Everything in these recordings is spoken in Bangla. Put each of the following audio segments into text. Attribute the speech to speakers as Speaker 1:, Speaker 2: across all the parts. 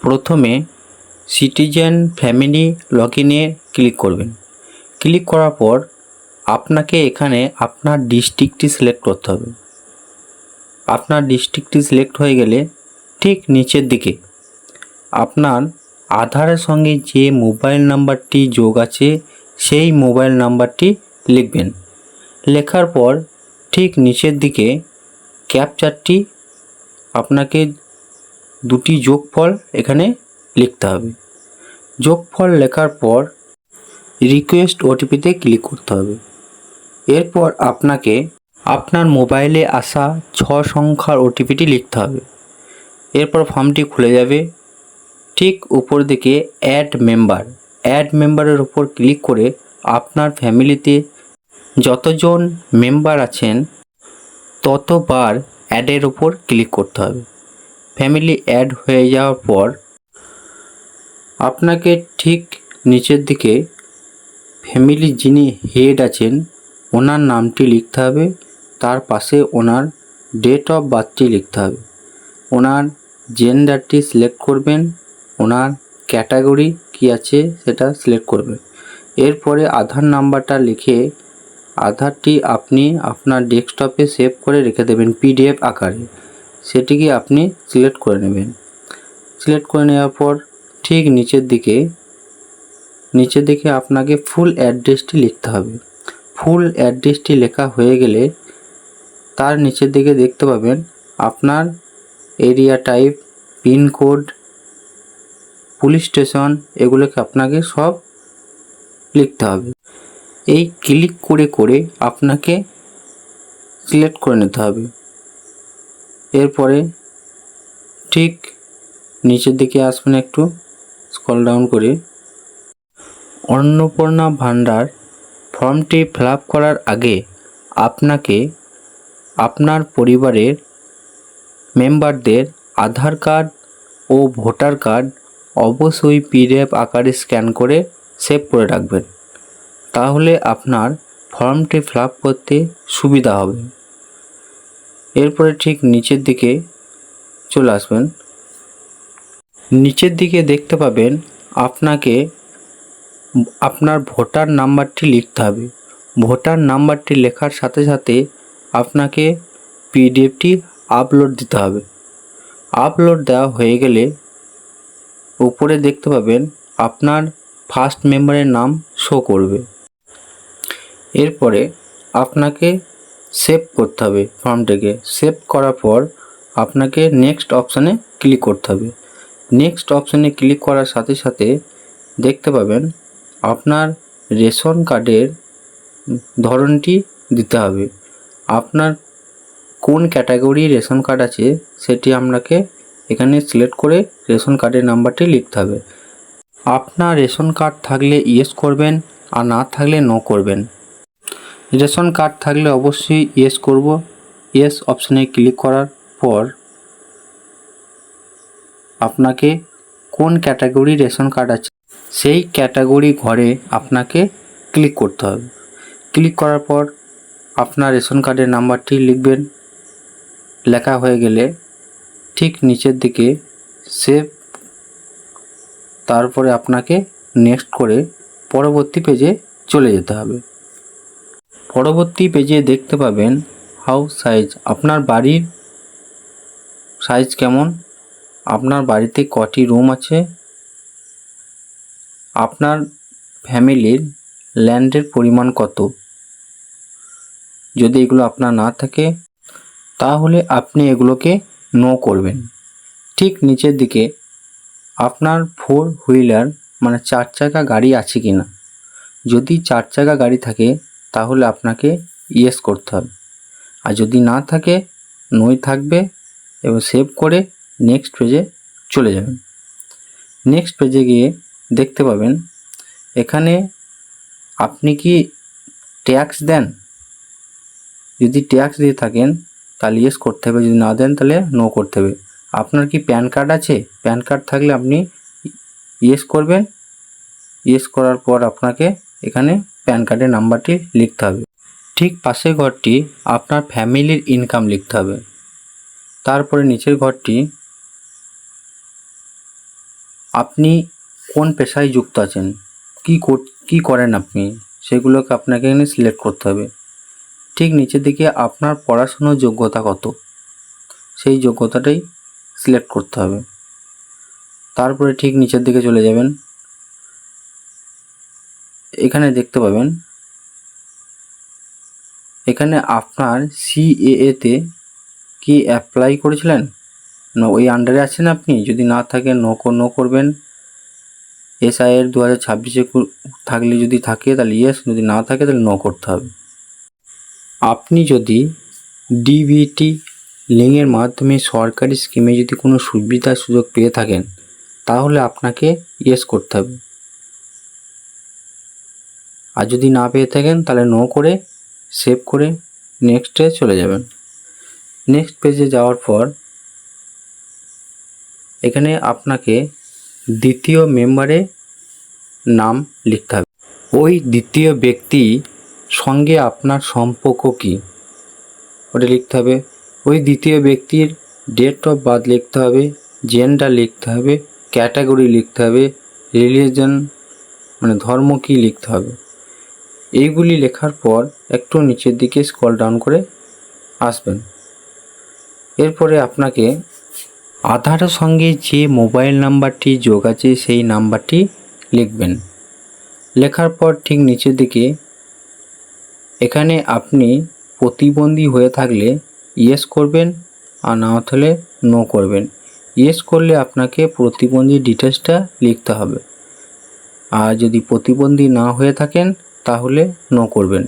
Speaker 1: প্রথমে সিটিজেন ফ্যামিলি লগইনে ক্লিক করবেন। ক্লিক করার পর আপনাকে এখানে আপনার ডিস্ট্রিক্টটি সিলেক্ট করতে হবে। আপনার ডিস্ট্রিক্টটি সিলেক্ট হয়ে গেলে ঠিক নিচের দিকে আপনার আধারের সঙ্গে যে মোবাইল নাম্বারটি যোগ আছে সেই মোবাইল নাম্বারটি লিখবেন। লেখার পর ঠিক নিচের দিকে ক্যাপচারটি আপনাকে দুটি যোগফল এখানে লিখতে হবে। যোগফল লেখার পর রিকোয়েস্ট ওটিপিতে ক্লিক করতে হবে। এরপর আপনাকে আপনার মোবাইলে আসা 6 সংখ্যার ওটিপিটি লিখতে হবে। এরপর ফর্মটি খুলে যাবে। ঠিক উপর দিকে অ্যাড মেম্বারের উপর ক্লিক করে আপনার ফ্যামিলিতে যতজন মেম্বার আছেন ততবার অ্যাডের উপর ক্লিক করতে হবে। ফ্যামিলি অ্যাড হয়ে যাওয়ার পর আপনাকে ঠিক নিচের দিকে ফ্যামিলির যিনি হেড আছেন ওনার নামটি লিখতে হবে। তার পাশে ওনার ডেট অফ বার্থটি লিখতে হবে। ওনার জেন্ডারটি সিলেক্ট করবেন। ওনার ক্যাটাগরি কী আছে সেটা সিলেক্ট করবেন। এরপরে আধার নাম্বারটা লিখে আধারটি আপনি আপনার ডেস্কটপে সেভ করে রেখে দেবেন পিডিএফ আকারে। সেটিকে আপনি সিলেক্ট করে নেবেন। সিলেক্ট করে নেওয়ার পর ঠিক নিচের দিকে আপনাকে ফুল অ্যাড্রেসটি লিখতে হবে। ফুল অ্যাড্রেসটি লেখা হয়ে গেলে তার নিচের দিকে দেখতে পাবেন আপনার area type, pincode, police station এগুলোকে আপনাকে সব লিখতে হবে। এই ক্লিক করে আপনাকে সিলেক্ট করে নিতে হবে। এরপরে ঠিক নিচের দিকে আসবেন, একটু স্ক্রল ডাউন করে অন্নপূর্ণা ভান্ডার ফর্মটি ফিল আপ করার আগে আপনাকে আপনার পরিবারের মেম্বারদের আধার কার্ড ও ভোটার কার্ড অবশ্যই পিডিএফ আকারে স্ক্যান করে সেভ করে রাখবেন। তাহলে আপনার ফর্মটি ফিল আপ করতে সুবিধা হবে। এরপরে ঠিক নিচের দিকে চলে আসবেন। নিচের দিকে দেখতে পাবেন আপনাকে আপনার ভোটার নাম্বারটি লিখতে হবে। ভোটার নাম্বারটি লেখার সাথে সাথে আপনাকে পিডিএফটি আপলোড দিতে হবে। আপলোড দেওয়া হয়ে গেলে উপরে দেখতে পাবেন আপনার ফার্স্ট মেম্বারের নাম শো করবে। এরপরে আপনাকে সেভ করতে হবে ফর্মটিকে। সেভ করার পর আপনাকে নেক্সট অপশানে ক্লিক করতে হবে। নেক্সট অপশানে ক্লিক করার সাথে সাথে দেখতে পাবেন আপনার রেশন কার্ডের ধরনটি দিতে হবে। আপনার কোন ক্যাটাগরি রেশন কার্ড আছে সেটি আপনাকে এখানে সিলেক্ট করে রেশন কার্ডের নাম্বারটি লিখতে হবে। আপনার রেশন কার্ড থাকলে ইয়েস করবেন, আর না থাকলে নো করবেন। রেশন কার্ড থাকলে অবশ্যই ইয়েস করব। ইয়েস অপশানে ক্লিক করার পর আপনাকে কোন ক্যাটাগরি রেশন কার্ড আছে সেই ক্যাটাগরি ঘরে আপনাকে ক্লিক করতে হবে। ক্লিক করার পর আপনার রেশন কার্ডের নাম্বারটি লিখবেন। লেখা হয়ে গেলে ঠিক নিচের দিকে সেভ, তারপরে আপনাকে নেক্সট করে পরবর্তী পেজে চলে যেতে হবে। পরবর্তী পেজে দেখতে পাবেন হাউস সাইজ, আপনার বাড়ির সাইজ কেমন, আপনার বাড়িতে কটি রুম আছে, আপনার ফ্যামিলির ল্যান্ডের পরিমাণ কত। যদি এগুলো আপনার না থাকে তাহলে আপনি এগুলোকে নো করবেন। ঠিক নিচের দিকে আপনার 4 হুইলার মানে 4 চাকা গাড়ি আছে কি না। যদি 4 চাকা গাড়ি থাকে তাহলে আপনাকে ইয়েস করতে হবে, আর যদি না থাকে নোই থাকবে এবং সেভ করে নেক্সট পেজে চলে যাবেন। নেক্সট পেজে গিয়ে দেখতে পাবেন এখানে আপনি কি ট্যাক্স দেন। যদি ট্যাক্স দিয়ে থাকেন তাহলে ইয়েস করতে হবে, যদি না দেন তাহলে নো করতে হবে। আপনার কি প্যান কার্ড আছে, প্যান কার্ড থাকলে আপনি ইয়েস করবেন। ইয়েস করার পর আপনাকে এখানে প্যান কার্ডের নাম্বারটি লিখতে হবে। ঠিক পাশের ঘরটি আপনার ফ্যামিলির ইনকাম লিখতে হবে। তারপরে নিচের ঘরটি আপনি কোন পেশায় যুক্ত আছেন, কী করেন আপনি, সেগুলোকে আপনাকে এখানে সিলেক্ট করতে হবে। ঠিক নিচের দিকে আপনার পড়াশুনোর যোগ্যতা কত, সেই যোগ্যতাটাই সিলেক্ট করতে হবে। তারপরে ঠিক নিচের দিকে চলে যাবেন, এখানে দেখতে পাবেন এখানে আপনার CAA-তে কি অ্যাপ্লাই করেছিলেন না ওই আন্ডারে আছেন আপনি। যদি না থাকে নো করবেন। SIR 2026-এ থাকলে, যদি থাকে তাহলে ইয়েস, যদি না থাকে তাহলে নো করতে হবে। আপনি যদি DBT লিঙ্কের মাধ্যমে সরকারি স্কিমে যদি কোনো সুবিধা সুযোগ পেয়ে থাকেন তাহলে আপনাকে ইয়েস করতে হবে। আর যদি না পেয়ে থাকেন তাহলে নো করে সেভ করে নেক্সটে চলে যাবেন। নেক্সট পেজে যাওয়ার পর এখানে আপনাকে দ্বিতীয় মেম্বারে নাম লিখতে হবে। ওই দ্বিতীয় ব্যক্তি সঙ্গে আপনার সম্পর্ক কী ওটা লিখতে হবে। ওই দ্বিতীয় ব্যক্তির ডেট অফ বার্থ লিখতে হবে, জেন্ডার লিখতে হবে, ক্যাটাগরি লিখতে হবে, রিলিজন মানে ধর্ম কী লিখতে হবে। এইগুলি লেখার পর একটু নিচের দিকে স্ক্রল ডাউন করে আসবেন। এরপরে আপনাকে আধারের সঙ্গে যে মোবাইল নাম্বারটি যোগ আছে সেই নাম্বারটি লিখবেন। লেখার পর ঠিক নিচের দিকে এখানে আপনি প্রতিবন্ধী হয়ে থাকলে ইয়েস করবেন, আর না হলে নো করবেন। ইয়েস করলে আপনাকে প্রতিবন্ধী ডিটেলসটা লিখতে হবে, আর যদি প্রতিবন্ধী না হয়ে থাকেন তাহলে নো করবেন।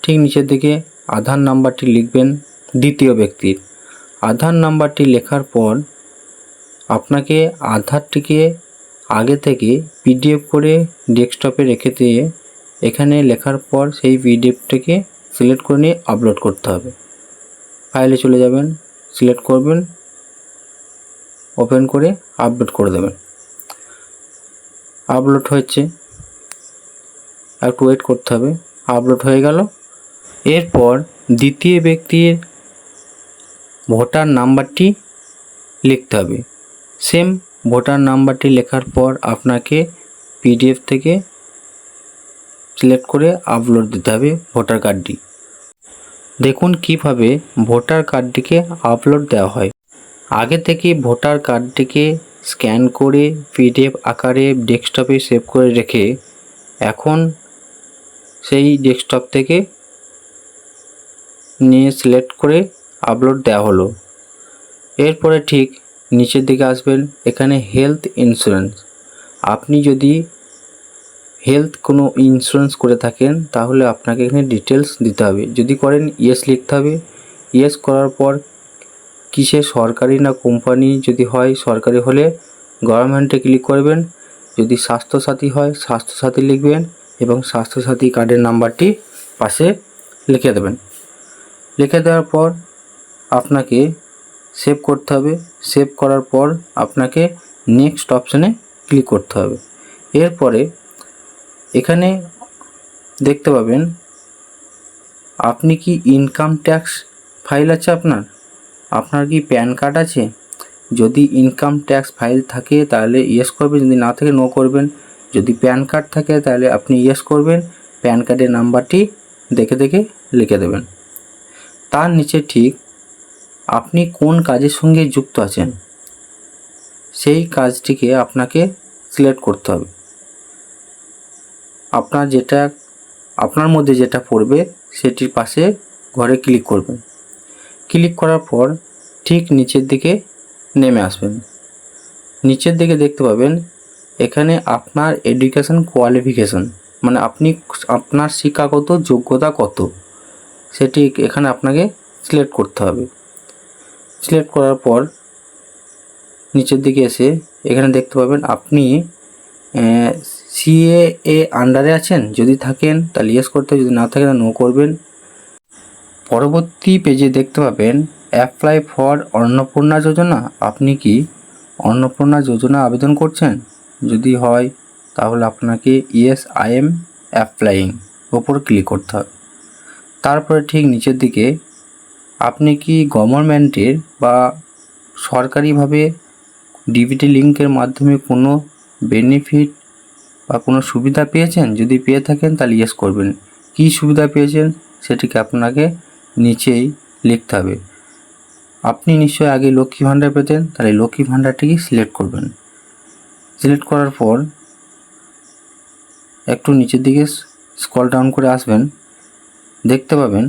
Speaker 1: ঠিক নিচের দিকে আধার নাম্বারটি লিখবেন দ্বিতীয় ব্যক্তির। আধার নাম্বারটি লেখার পর আপনাকে আধারটিকে আগে থেকে PDF করে ডেস্কটপে রেখে দিয়ে এখানে লেখার পর সেই PDFটাকে সিলেক্ট করে নিয়ে আপলোড করতে হবে। ফাইলে চলে যাবেন, সিলেক্ট করবেন, ওপেন করে আপলোড করে দেবেন। আপলোড হচ্ছে, একটু ওয়েট করতে হবে। আপলোড হয়ে গেল। এরপর দ্বিতীয় ব্যক্তির ভোটার নাম্বারটি লিখতে হবে। সেম ভোটার নাম্বারটি লেখার পর আপনাকে PDF থেকে সিলেক্ট করে আপলোড দিতে হবে ভোটার কার্ডটি। দেখুন কিভাবে ভোটার কার্ডটিকে আপলোড দেওয়া হয়। আগে থেকে ভোটার কার্ডটিকে স্ক্যান করে PDF আকারে ডেস্কটপে সেভ করে রেখে এখন সেই ডেস্কটপ থেকে নিয়ে সিলেক্ট করে আপলোড দেওয়া হলো। এরপরে ঠিক নিচের দিকে আসবেন, এখানে হেলথ ইন্স্যুরেন্স। আপনি যদি কোনো ইন্স্যুরেন্স করে থাকেন তাহলে আপনাকে এখানে ডিটেলস দিতে হবে। যদি করেন ইয়েস লিখতে হবে। ইয়েস করার পর কিসে সরকারি না কোম্পানি, যদি হয় সরকারি হলে গভর্নমেন্টে ক্লিক করবেন। যদি স্বাস্থ্যসাথী হয় স্বাস্থ্যসাথী লিখবেন এবং স্বাস্থ্যসাথী কার্ডের নাম্বারটি পাশে লিখে দেবেন। লিখে দেওয়ার পর আপনাকে সেভ করতে হবে। সেভ করার পর আপনাকে নেক্সট অপশানে ক্লিক করতে হবে। এরপরে এখানে দেখতে পাবেন আপনি কি ইনকাম ট্যাক্স ফাইল আছে আপনার কি প্যান কার্ড আছে। যদি ইনকাম ট্যাক্স ফাইল থাকে তাহলে ইয়েস করবেন, যদি না থাকে নো করবেন। যদি প্যান কার্ড থাকে তাহলে আপনি ইয়েস করবেন, প্যান কার্ডের নাম্বারটি দেখে লিখে দেবেন। তার নিচে ঠিক আপনি কোন কাজের সঙ্গে যুক্ত আছেন সেই কাজটিকে আপনাকে সিলেক্ট করতে হবে। আপনার মধ্যে যেটা পড়বে সেটির পাশে ঘরে ক্লিক করবেন। ক্লিক করার পর ঠিক নিচের দিকে নেমে আসবেন। নিচের দিকে দেখতে পাবেন এখানে আপনার এডুকেশন কোয়ালিফিকেশন, মানে আপনার শিক্ষাগত যোগ্যতা কত সেটি এখানে আপনাকে সিলেক্ট করতে হবে। সিলেক্ট করার পর নিচের দিকে এসে এখানে দেখতে পাবেন আপনি CAA আন্ডারে আছেন। যদি থাকেন তাহলে ইয়েস করতে হবে, যদি না থাকেন নো করবেন। পরবর্তী পেজে দেখতে পাবেন অ্যাপ্লাই ফর অন্নপূর্ণা যোজনা। আপনি কি অন্নপূর্ণা যোজনা আবেদন করছেন? যদি হয় তাহলে আপনাকে ইয়েস আই এম অ্যাপ্লাইং ওপর ক্লিক করতে হবে। তারপরে ঠিক নিচের দিকে আপনি কি গভর্নমেন্টের বা সরকারিভাবে ডিবিটি লিঙ্কের মাধ্যমে কোনো বেনিফিট বা কোনো সুবিধা পেয়েছেন? যদি পেয়ে থাকেন তাহলে ইয়েস করবেন। কী সুবিধা পেয়েছেন সেটিকে আপনাকে নিচেই লিখতে হবে। আপনি নিশ্চয়ই আগে লক্ষ্মী ভাণ্ডার পেতেন, তাহলে লক্ষ্মী ভাণ্ডারটিকে সিলেক্ট করবেন। সিলেক্ট করার পর একটু নিচের দিকে স্ক্রল ডাউন করে আসবেন, দেখতে পাবেন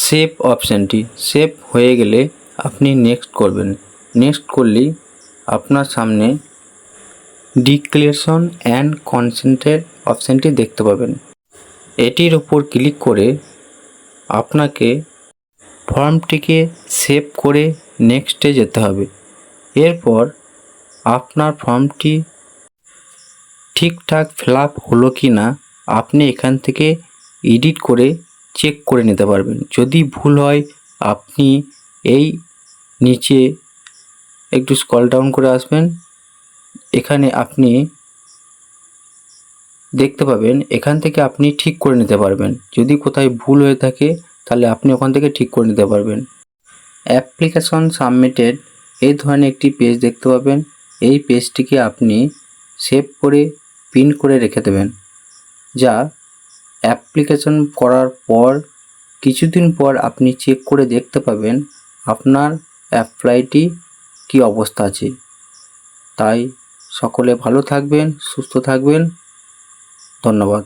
Speaker 1: সেভ অপশানটি। সেভ হয়ে গেলে আপনি নেক্সট করবেন। নেক্সট করলেই আপনার সামনে ডিক্লারেশন অ্যান্ড কনসেন্টের অপশানটি দেখতে পাবেন। এটির উপর ক্লিক করে আপনাকে ফর্মটিকে সেভ করে নেক্সটে যেতে হবে। এরপর আপনার ফর্মটি ঠিকঠাক ফিল আপ হলো কি না আপনি এখান থেকে এডিট করে চেক করে নিতে পারবেন। যদি ভুল হয় আপনি এই নিচে একটু স্ক্রল ডাউন করে আসবেন, এখানে আপনি দেখতে পাবেন এখান থেকে আপনি ঠিক করে নিতে পারবেন। যদি কোথায় ভুল হয়ে থাকে তাহলে আপনি ওখান থেকে ঠিক করে নিতে পারবেন। অ্যাপ্লিকেশন সাবমিটেড এই ধরনের একটি পেজ দেখতে পাবেন। এই পেজটিকে আপনি সেভ করে পিন করে রেখে দেবেন, যা অ্যাপ্লিকেশন করার পর কিছুদিন পর আপনি চেক করে দেখতে পাবেন আপনার অ্যাপ্লাইটি কী অবস্থা আছে। তাই সকলে ভালো থাকবেন, সুস্থ থাকবেন। ধন্যবাদ।